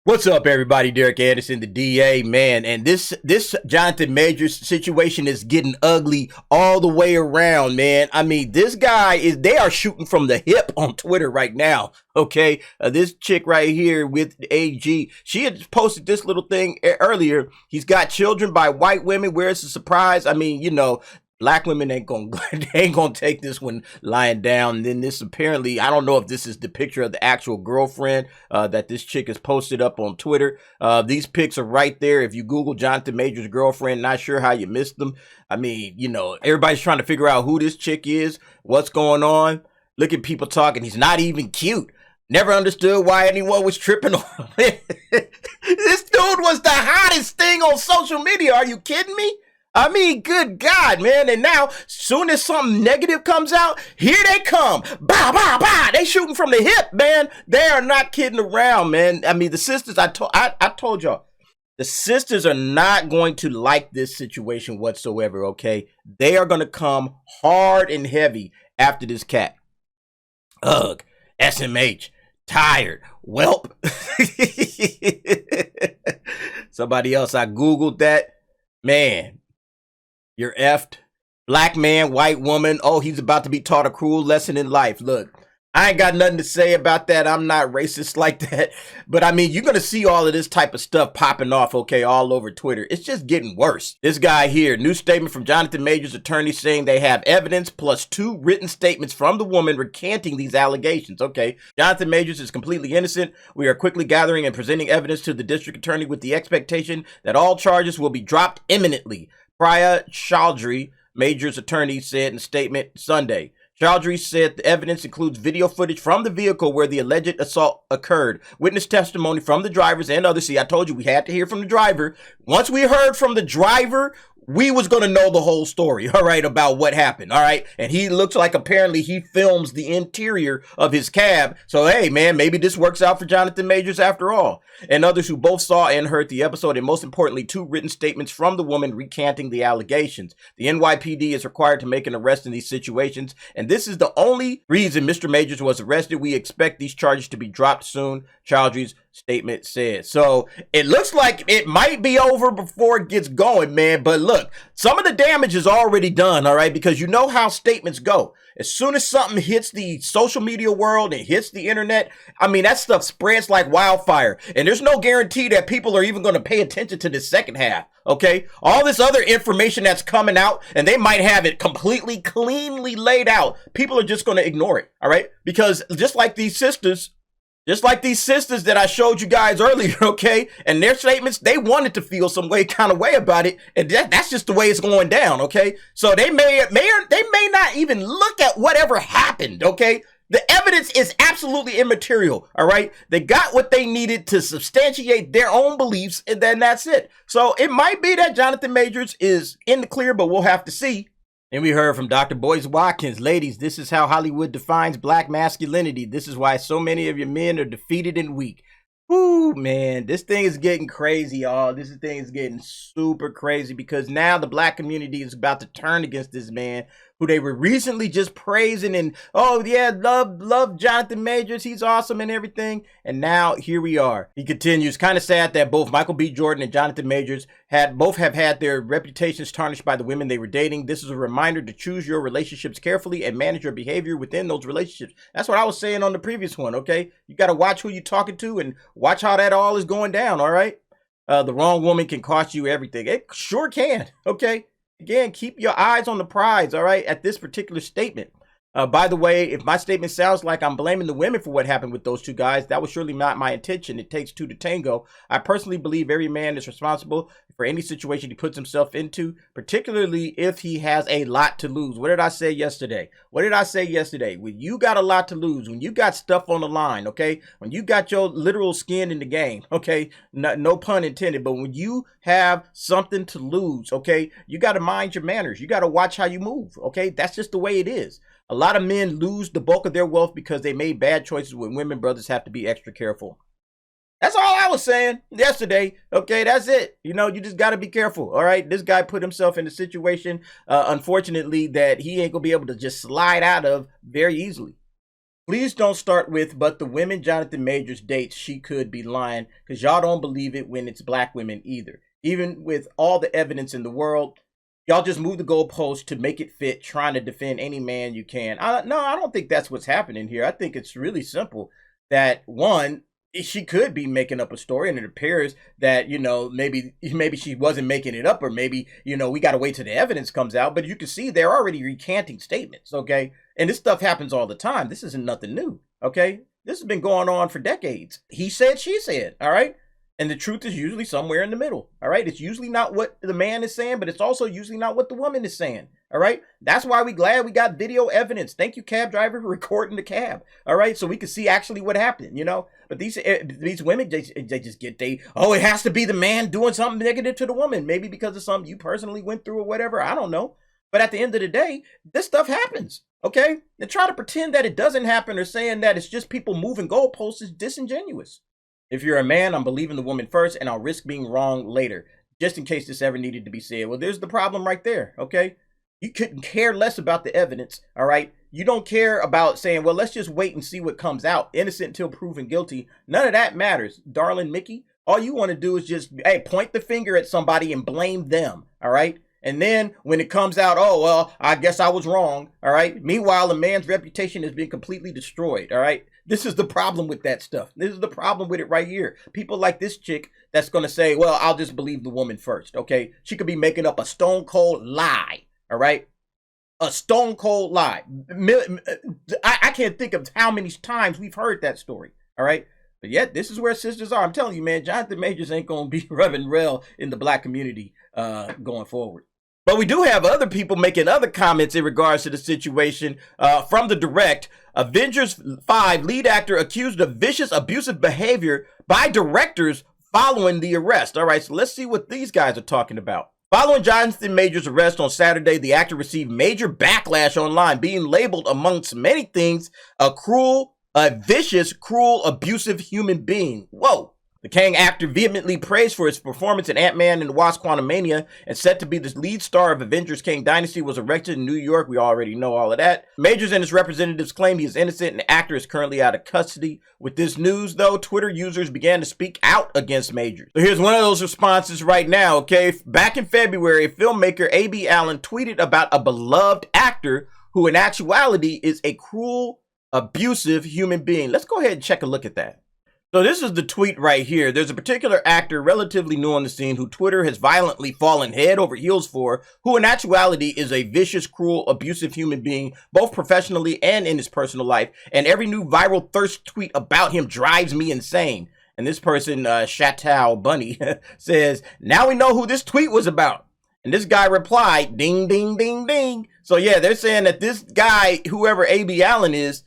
What's up, everybody? Derek Anderson, the DA, man. And this Jonathan Majors situation is getting ugly all the way around, man. I mean, this guy they are shooting from the hip on Twitter right now. Okay. This chick right here with AG, she had posted this little thing earlier. He's got children by white women. Where's the surprise? I mean, black women ain't gonna take this one lying down. And then this apparently, I don't know if this is the picture of the actual girlfriend that this chick has posted up on Twitter. These pics are right there. If you Google Jonathan Majors' girlfriend, not sure how you missed them. I mean, everybody's trying to figure out who this chick is, what's going on. Look at people talking. He's not even cute. Never understood why anyone was tripping on him. This dude was the hottest thing on social media. Are you kidding me? I mean, good God, man. And now, soon as something negative comes out, here they come. Bah, bah, bah. They shooting from the hip, man. They are not kidding around, man. I mean, the sisters, I told y'all, the sisters are not going to like this situation whatsoever, okay? They are going to come hard and heavy after this cat. Ugh, SMH, tired, welp. Somebody else, I Googled that. Man. You're effed. Black man, white woman. Oh, he's about to be taught a cruel lesson in life. Look, I ain't got nothing to say about that. I'm not racist like that. But I mean, you're going to see all of this type of stuff popping off, okay, all over Twitter. It's just getting worse. This guy here, new statement from Jonathan Majors' attorney saying they have evidence plus 2 written statements from the woman recanting these allegations. Okay, Jonathan Majors is completely innocent. We are quickly gathering and presenting evidence to the district attorney with the expectation that all charges will be dropped imminently. Priya Chaudhry, Major's attorney, said in a statement Sunday. Chaudhry said the evidence includes video footage from the vehicle where the alleged assault occurred, witness testimony from the drivers and others. See, I told you we had to hear from the driver. Once we heard from the driver, we was going to know the whole story, all right, about what happened, all right? And he looks like apparently he films the interior of his cab. So, hey, man, maybe this works out for Jonathan Majors after all. And others who both saw and heard the episode, and most importantly, 2 written statements from the woman recanting the allegations. The NYPD is required to make an arrest in these situations, and this is the only reason Mr. Majors was arrested. We expect these charges to be dropped soon, Chaudhry's statement said. So it looks like it might be over before it gets going, man. But look, some of the damage is already done, all right? Because you know how statements go. As soon as something hits the social media world and hits the internet, I mean, that stuff spreads like wildfire. And there's no guarantee that people are even going to pay attention to the second half, okay? All this other information that's coming out, and they might have it completely cleanly laid out. People are just going to ignore it, all right? Because just like these sisters that I showed you guys earlier, okay, and their statements, they wanted to feel some kind of way about it, and that's just the way it's going down, okay? So they may not even look at whatever happened, okay? The evidence is absolutely immaterial, all right? They got what they needed to substantiate their own beliefs, and then that's it. So it might be that Jonathan Majors is in the clear, but we'll have to see. And we heard from Dr. Boyce Watkins. Ladies, this is how Hollywood defines black masculinity. This is why so many of your men are defeated and weak. Woo, man, this thing is getting crazy, y'all. This thing is getting super crazy because now the black community is about to turn against this man who they were recently just praising and, oh, yeah, love Jonathan Majors. He's awesome and everything. And now here we are. He continues, kind of sad that both Michael B. Jordan and Jonathan Majors both have had their reputations tarnished by the women they were dating. This is a reminder to choose your relationships carefully and manage your behavior within those relationships. That's what I was saying on the previous one, okay? You got to watch who you're talking to and watch how that all is going down, all right? The wrong woman can cost you everything. It sure can, okay? Again, keep your eyes on the prize, all right, at this particular statement. By the way, if my statement sounds like I'm blaming the women for what happened with those 2 guys, that was surely not my intention. It takes 2 to tango. I personally believe every man is responsible for any situation he puts himself into, particularly if he has a lot to lose. What did I say yesterday? When you got a lot to lose, when you got stuff on the line, okay? When you got your literal skin in the game, okay? No pun intended, but when you have something to lose, okay? You got to mind your manners. You got to watch how you move, okay? That's just the way it is. A lot of men lose the bulk of their wealth because they made bad choices when women brothers have to be extra careful. That's all I was saying yesterday. Okay, that's it. You just got to be careful. All right. This guy put himself in a situation, unfortunately, that he ain't going to be able to just slide out of very easily. Please don't start with, but the women Jonathan Majors dates, she could be lying, because y'all don't believe it when it's black women either. Even with all the evidence in the world, y'all just move the goalpost to make it fit, trying to defend any man you can. No, I don't think that's what's happening here. I think it's really simple that, one, she could be making up a story, and it appears that, you know, maybe she wasn't making it up, or maybe, you know, we got to wait till the evidence comes out. But you can see they're already recanting statements, okay? And this stuff happens all the time. This isn't nothing new, okay? This has been going on for decades. He said, she said, all right? And the truth is usually somewhere in the middle, all right? It's usually not what the man is saying, but it's also usually not what the woman is saying, all right? That's why we glad we got video evidence. Thank you, cab driver, for recording the cab, all right? So we can see actually what happened, you know? But these women, they just get, oh, it has to be the man doing something negative to the woman. Maybe because of something you personally went through or whatever, I don't know. But at the end of the day, this stuff happens, okay? And try to pretend that it doesn't happen or saying that it's just people moving goalposts is disingenuous. If you're a man, I'm believing the woman first, and I'll risk being wrong later, just in case this ever needed to be said. Well, there's the problem right there, okay? You couldn't care less about the evidence, all right? You don't care about saying, well, let's just wait and see what comes out. Innocent until proven guilty. None of that matters, darling Mickey. All you want to do is just, hey, point the finger at somebody and blame them, all right? And then when it comes out, oh, well, I guess I was wrong, all right? Meanwhile, a man's reputation has been completely destroyed, all right? This is the problem with that stuff. This is the problem with it right here. People like this chick that's going to say, well, I'll just believe the woman first, okay? She could be making up a stone cold lie, all right? A stone cold lie. I can't think of how many times we've heard that story, all right? But yet, this is where sisters are. I'm telling you, man, Jonathan Majors ain't going to be rubbing real in the black community going forward. But we do have other people making other comments in regards to the situation. From the direct, Avengers 5 lead actor accused of vicious abusive behavior by directors following the arrest. All right, so let's see what these guys are talking about. Following Jonathan Majors' arrest on Saturday, the actor received major backlash online, being labeled, amongst many things, a vicious, cruel, abusive human being. Whoa. The Kang actor vehemently praised for his performance in Ant-Man and the Wasp: Quantumania, and set to be the lead star of Avengers Kang Dynasty, was arrested in New York. We already know all of that. Majors and his representatives claim he is innocent, and the actor is currently out of custody. With this news, though, Twitter users began to speak out against Majors. So here's one of those responses right now, okay? Back in February, filmmaker A.B. Allen tweeted about a beloved actor who in actuality is a cruel, abusive human being. Let's go ahead and check a look at that. So this is the tweet right here. There's a particular actor relatively new on the scene who Twitter has violently fallen head over heels for, who in actuality is a vicious, cruel, abusive human being, both professionally and in his personal life. And every new viral thirst tweet about him drives me insane. And this person, Chateau Bunny, says, now we know who this tweet was about. And this guy replied, ding, ding, ding, ding. So yeah, they're saying that this guy, whoever A.B. Allen is,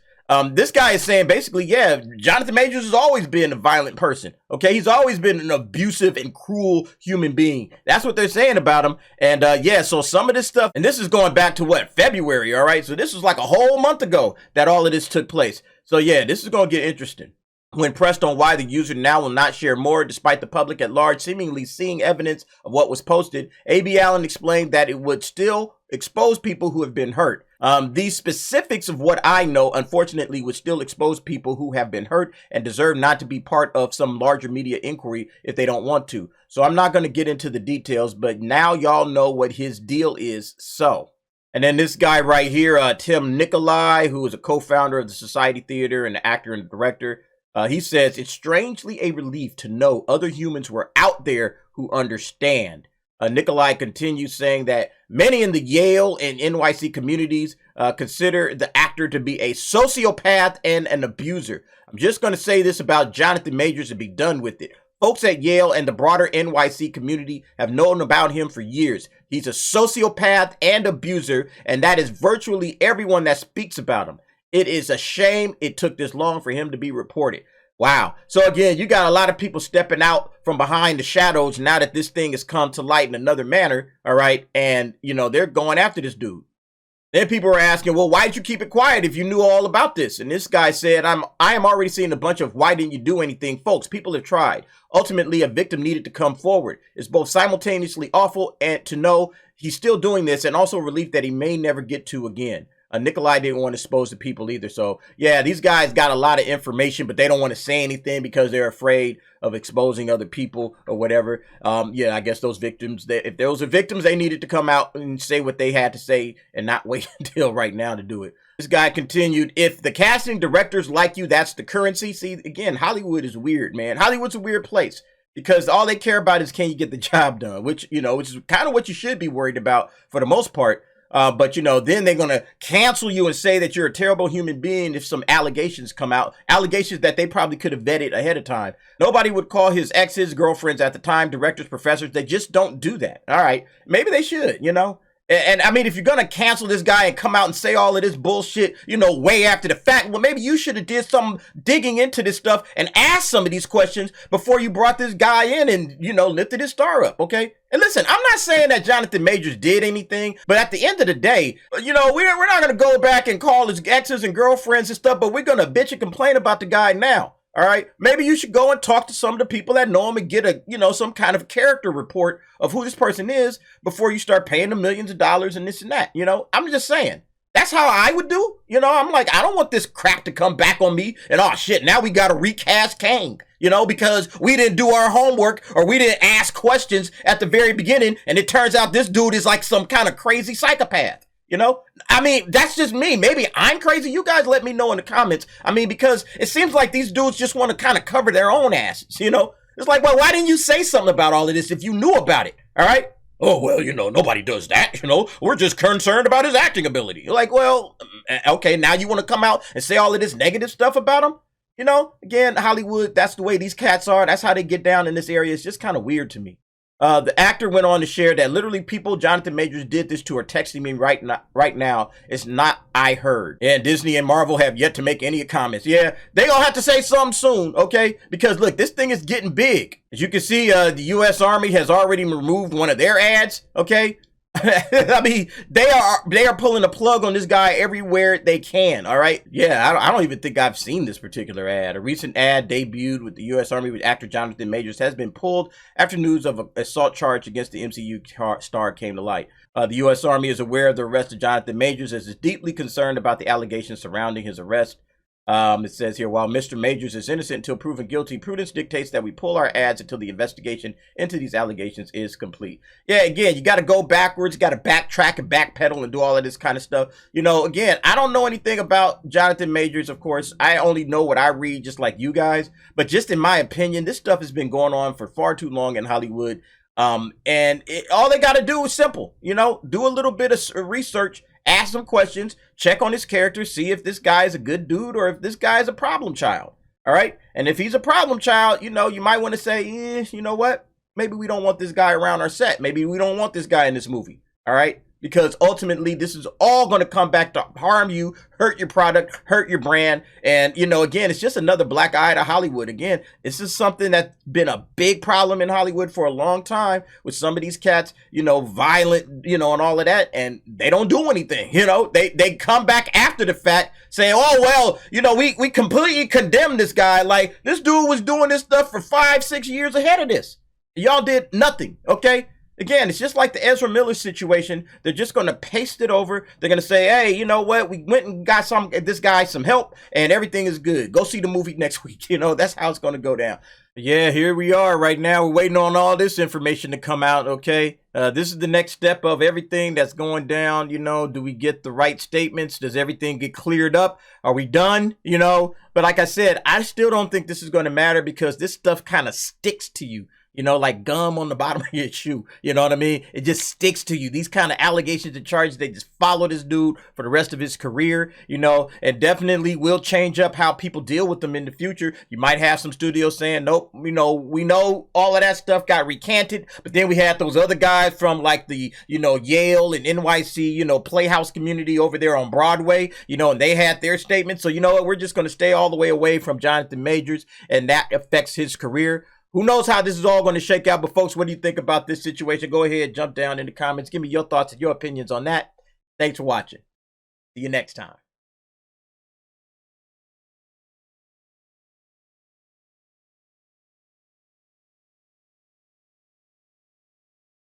this guy is saying basically, yeah, Jonathan Majors has always been a violent person. Okay, he's always been an abusive and cruel human being. That's what they're saying about him. And yeah, so some of this stuff, and this is going back to what, February, all right? So this was like a whole month ago that all of this took place. So yeah, this is going to get interesting. When pressed on why the user now will not share more, despite the public at large seemingly seeing evidence of what was posted, A.B. Allen explained that it would still expose people who have been hurt. These specifics of what I know, unfortunately, would still expose people who have been hurt and deserve not to be part of some larger media inquiry if they don't want to. So I'm not going to get into the details, but now y'all know what his deal is. So, and then this guy right here, Tim Nicolai, who is a co-founder of the Society Theater and an actor and director, he says, it's strangely a relief to know other humans were out there who understand. Nikolai continues saying that many in the Yale and NYC communities consider the actor to be a sociopath and an abuser. I'm just going to say this about Jonathan Majors and be done with it. Folks at Yale and the broader NYC community have known about him for years. He's a sociopath and abuser, and that is virtually everyone that speaks about him. It is a shame it took this long for him to be reported. Wow. So again, you got a lot of people stepping out from behind the shadows now that this thing has come to light in another manner. All right. And, you know, they're going after this dude. Then people are asking, well, why did you keep it quiet if you knew all about this? And this guy said, I am already seeing a bunch of why didn't you do anything? Folks, people have tried. Ultimately, a victim needed to come forward. It's both simultaneously awful and to know he's still doing this and also relief that he may never get to again. Nikolai didn't want to expose the people either. So yeah, these guys got a lot of information, but they don't want to say anything because they're afraid of exposing other people or whatever. Yeah, I guess those victims, if those are victims, they needed to come out and say what they had to say and not wait until right now to do it. This guy continued, if the casting directors like you, that's the currency. See, again, Hollywood is weird, man. Hollywood's a weird place because all they care about is can you get the job done, which, you know, which is kind of what you should be worried about for the most part. But, you know, then they're going to cancel you and say that you're a terrible human being if some allegations come out, allegations that they probably could have vetted ahead of time. Nobody would call his exes, girlfriends at the time, directors, professors. They just don't do that. All right. Maybe they should, you know. And I mean, if you're going to cancel this guy and come out and say all of this bullshit, you know, way after the fact, well, maybe you should have did some digging into this stuff and asked some of these questions before you brought this guy in and, you know, lifted his star up, okay? And listen, I'm not saying that Jonathan Majors did anything, but at the end of the day, you know, we're not going to go back and call his exes and girlfriends and stuff, but we're going to bitch and complain about the guy now. All right, maybe you should go and talk to some of the people that know him and get a, you know, some kind of character report of who this person is before you start paying them millions of dollars and this and that. You know, I'm just saying that's how I would do. You know, I'm like, I don't want this crap to come back on me and oh shit, now we got to recast Kang, you know, because we didn't do our homework or we didn't ask questions at the very beginning. And it turns out this dude is like some kind of crazy psychopath. You know, I mean, that's just me. Maybe I'm crazy. You guys let me know in the comments. I mean, because it seems like these dudes just want to kind of cover their own asses, you know? It's like, well, why didn't you say something about all of this if you knew about it? All right. Oh, well, you know, nobody does that. You know, we're just concerned about his acting ability. You're like, well, okay, now you want to come out and say all of this negative stuff about him? You know, again, Hollywood, that's the way these cats are. That's how they get down in this area. It's just kind of weird to me. The actor went on to share that literally people Jonathan Majors did this to are texting me right now. It's not I heard. And Disney and Marvel have yet to make any comments. Yeah, they gonna have to say something soon, okay? Because look, this thing is getting big. As you can see, the U.S. Army has already removed one of their ads, okay? I mean, they are pulling the plug on this guy everywhere they can, all right? Yeah, I don't even think I've seen this particular ad. A recent ad debuted with the U.S. Army with actor Jonathan Majors has been pulled after news of an assault charge against the MCU star came to light. The U.S. Army is aware of the arrest of Jonathan Majors and is deeply concerned about the allegations surrounding his arrest. It says here, while Mr. Majors is innocent until proven guilty, prudence dictates that we pull our ads until the investigation into these allegations is complete. Yeah, again, you got to go backwards, you got to backtrack and backpedal and do all of this kind of stuff. You know, again, I don't know anything about Jonathan Majors, of course. I only know what I read, just like you guys. But just in my opinion, this stuff has been going on for far too long in Hollywood. All they got to do is simple, you know, do a little bit of research, ask some questions, check on his character, see if this guy is a good dude or if this guy is a problem child. All right. And if he's a problem child, you know, you might want to say, you know what? Maybe we don't want this guy around our set. Maybe we don't want this guy in this movie. All right. Because ultimately, this is all going to come back to harm you, hurt your product, hurt your brand. And, you know, again, it's just another black eye to Hollywood. Again, this is something that's been a big problem in Hollywood for a long time with some of these cats, you know, violent, you know, and all of that. And they don't do anything. You know, they come back after the fact saying, oh, well, you know, we completely condemn this guy. Like, this dude was doing this stuff for 5-6 years ahead of this. Y'all did nothing. Okay. Again, it's just like the Ezra Miller situation. They're just going to paste it over. They're going to say, hey, you know what? We went and got this guy some help and everything is good. Go see the movie next week. You know, that's how it's going to go down. Yeah, here we are right now. We're waiting on all this information to come out, okay? This is the next step of everything that's going down. You know, do we get the right statements? Does everything get cleared up? Are we done? You know, but like I said, I still don't think this is going to matter because this stuff kind of sticks to you. You know, like gum on the bottom of your shoe. You know what I mean? It just sticks to you. These kind of allegations and charges, they just follow this dude for the rest of his career, you know, and definitely will change up how people deal with them in the future. You might have some studios saying, nope, you know, we know all of that stuff got recanted. But then we had those other guys from like the, you know, Yale and NYC, you know, Playhouse community over there on Broadway, you know, and they had their statements. So, you know what? We're just going to stay all the way away from Jonathan Majors, and that affects his career. Who knows how this is all going to shake out? But folks, what do you think about this situation? Go ahead, jump down in the comments. Give me your thoughts and your opinions on that. Thanks for watching. See you next time.